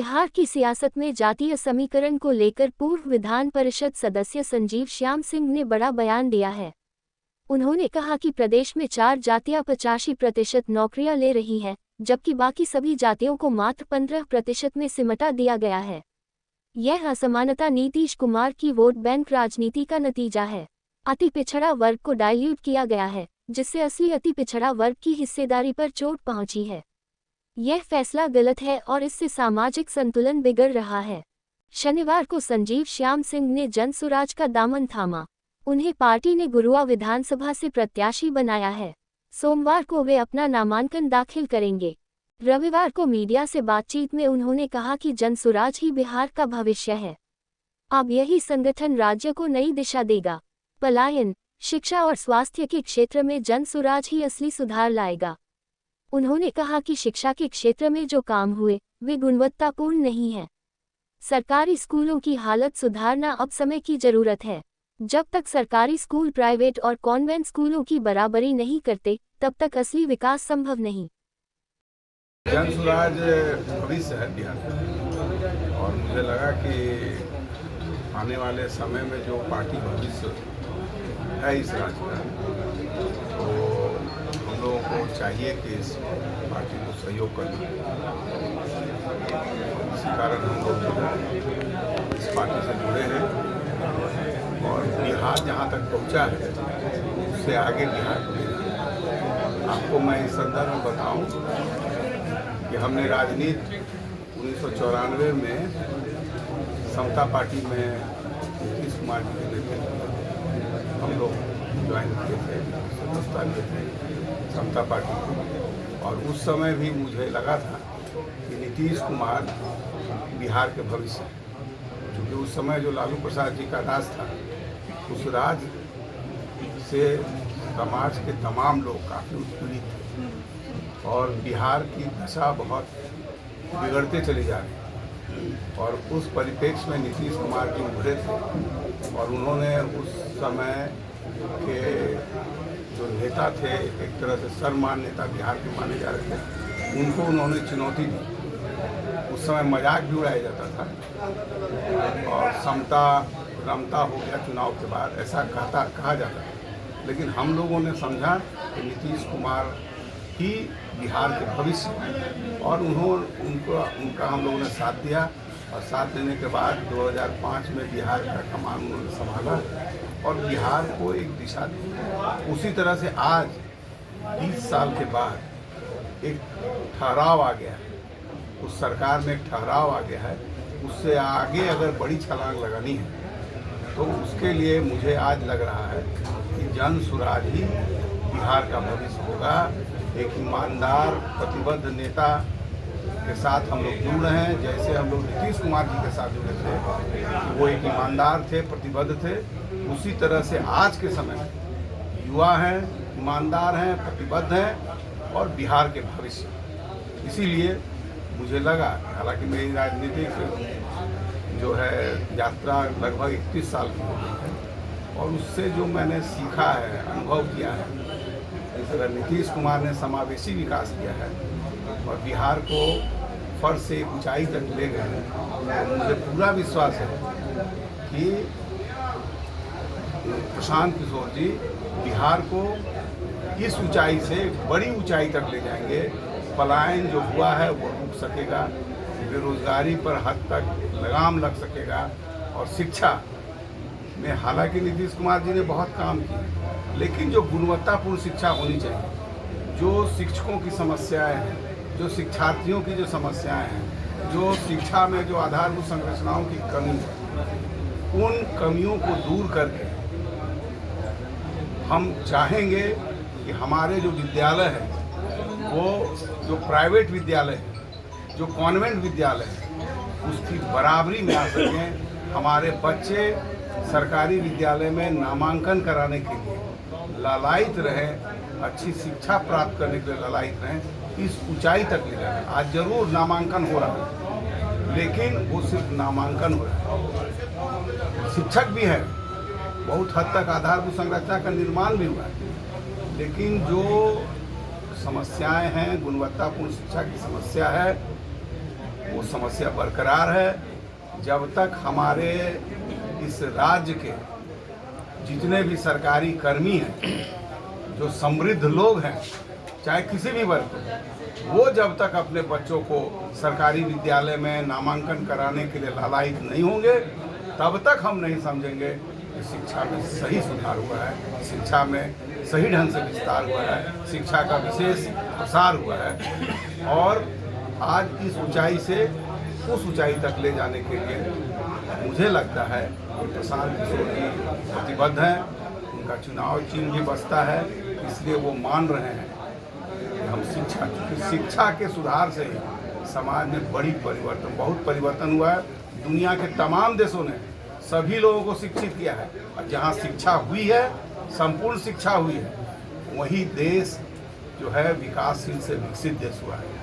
बिहार की सियासत में जातीय समीकरण को लेकर पूर्व विधान परिषद सदस्य संजीव श्याम सिंह ने बड़ा बयान दिया है। उन्होंने कहा कि प्रदेश में 4 जातियां 85% नौकरियां ले रही हैं, जबकि बाकी सभी जातियों को मात्र 15% में सिमटा दिया गया है। यह असमानता नीतीश कुमार की वोट बैंक राजनीति का नतीजा है। अति पिछड़ा वर्ग को डाइल्यूट किया गया है, जिससे असली अति पिछड़ा वर्ग की हिस्सेदारी पर चोट पहुंची है। यह फैसला गलत है और इससे सामाजिक संतुलन बिगड़ रहा है। शनिवार को संजीव श्याम सिंह ने जनसुराज का दामन थामा। उन्हें पार्टी ने गुरुआ विधानसभा से प्रत्याशी बनाया है। सोमवार को वे अपना नामांकन दाखिल करेंगे। रविवार को मीडिया से बातचीत में उन्होंने कहा कि जनसुराज ही बिहार का भविष्य है। अब यही संगठन राज्य को नई दिशा देगा। पलायन, शिक्षा और स्वास्थ्य के क्षेत्र में जनसुराज ही असली सुधार लाएगा। उन्होंने कहा कि शिक्षा के क्षेत्र में जो काम हुए वे गुणवत्तापूर्ण नहीं हैं। सरकारी स्कूलों की हालत सुधारना अब समय की जरूरत है। जब तक सरकारी स्कूल प्राइवेट और कॉन्वेंट स्कूलों की बराबरी नहीं करते, तब तक असली विकास संभव नहीं। जनसुराज भविष्य है बिहार का, और मुझे लगा कि आने वाले समय में जो पार्टी भविष्य है इस राज्य का, तो हम लोगों को चाहिए कि इस पार्टी को सहयोग करना। इसी कारण हम लोग इस पार्टी से जुड़े हैं, और बिहार जहाँ तक पहुँचा है उससे आगे बिहार को ले जाना। आपको मैं इस संदर्भ में बताऊं कि हमने राजनीति 1994 में समता पार्टी में नीतीश कुमार जी के नेतृत्व में हम लोग ज्वाइन किए थे, सदस्यता लिए थे समता पार्टी को। और उस समय भी मुझे लगा था कि नीतीश कुमार बिहार के भविष्य है, क्योंकि उस समय जो लालू प्रसाद जी का राज था, उस राज से समाज के तमाम लोग काफ़ी उत्पीड़ित थे और बिहार की दशा बहुत बिगड़ते चली जा रही। और उस परिप्रेक्ष्य में नीतीश कुमार जी उभरे थे, और उन्होंने उस समय के जो नेता थे, एक तरह से सर्वमान्य नेता बिहार के माने जा रहे थे, उनको उन्होंने चुनौती दी। उस समय मजाक भी उड़ाया जाता था और समता रमता हो गया चुनाव के बाद, ऐसा कहा जाता था। लेकिन हम लोगों ने समझा कि नीतीश कुमार ही बिहार के भविष्य हैं, और उनका हम लोगों ने साथ दिया। और साथ देने के बाद 2005 में बिहार का कमान उन्होंने संभाला और बिहार को एक दिशा दी। उसी तरह से आज 20 साल के बाद एक ठहराव आ गया है, उस सरकार में एक ठहराव आ गया है। उससे आगे अगर बड़ी छलांग लगानी है तो उसके लिए मुझे आज लग रहा है कि जनसुराज ही बिहार का भविष्य होगा। एक ईमानदार प्रतिबद्ध नेता के साथ हम लोग जुड़ रहे हैं, जैसे हम लोग नीतीश कुमार जी के साथ जुड़े थे, वो एक ईमानदार थे, प्रतिबद्ध थे। उसी तरह से आज के समय में युवा हैं, ईमानदार हैं, प्रतिबद्ध हैं और बिहार के भविष्य। इसीलिए मुझे लगा, हालांकि मेरी राजनीतिक जो है यात्रा लगभग 31 साल की हो गई है, और उससे जो मैंने सीखा है, अनुभव किया है, अगर नीतीश कुमार ने समावेशी विकास किया है और बिहार को फर्श से ऊंचाई तक ले गए हैं, तो मुझे पूरा विश्वास है कि प्रशांत किशोर जी बिहार को इस ऊंचाई से बड़ी ऊंचाई तक ले जाएंगे। पलायन जो हुआ है वो रुक सकेगा, बेरोजगारी पर हद तक लगाम लग सकेगा, और शिक्षा में हालांकि नीतीश कुमार जी ने बहुत काम किया, लेकिन जो गुणवत्तापूर्ण शिक्षा होनी चाहिए, जो शिक्षकों की समस्याएं हैं, जो शिक्षार्थियों की जो समस्याएं हैं, जो शिक्षा में जो आधारभूत संरचनाओं की कमी है, उन कमियों को दूर करके हम चाहेंगे कि हमारे जो विद्यालय हैं, वो जो प्राइवेट विद्यालय हैं, जो कॉन्वेंट विद्यालय हैं, उसकी बराबरी में आ सकें। हमारे बच्चे सरकारी विद्यालय में नामांकन कराने के लिए लालायित रहें, अच्छी शिक्षा प्राप्त करने के लिए लालायित रहें, इस ऊंचाई तक ले जाएं। आज जरूर नामांकन हो रहा है, लेकिन वो सिर्फ नामांकन हो रहा है। शिक्षक भी हैं, बहुत हद तक आधारभूत संरचना का निर्माण भी हुआ है, लेकिन जो समस्याएं हैं, गुणवत्तापूर्ण शिक्षा की समस्या है, वो समस्या बरकरार है। जब तक हमारे इस राज्य के जितने भी सरकारी कर्मी हैं, जो समृद्ध लोग हैं, चाहे किसी भी वर्ग को, वो जब तक अपने बच्चों को सरकारी विद्यालय में नामांकन कराने के लिए लालायित नहीं होंगे, तब तक हम नहीं समझेंगे कि शिक्षा में सही सुधार हुआ है, शिक्षा में सही ढंग से विस्तार हुआ है, शिक्षा का विशेष प्रसार हुआ है। और आज इस ऊंचाई से उस ऊंचाई तक ले जाने के लिए मुझे लगता है कि प्रशांत किशोर जी प्रतिबद्ध हैं। उनका चुनाव चिन्ह भी बसता है, इसलिए वो मान रहे हैं कि हम शिक्षा के सुधार से ही समाज में बहुत परिवर्तन हुआ है। दुनिया के तमाम देशों ने सभी लोगों को शिक्षित किया है, और जहाँ शिक्षा हुई है, संपूर्ण शिक्षा हुई है, वही देश जो है विकासशील से विकसित देश हुआ है।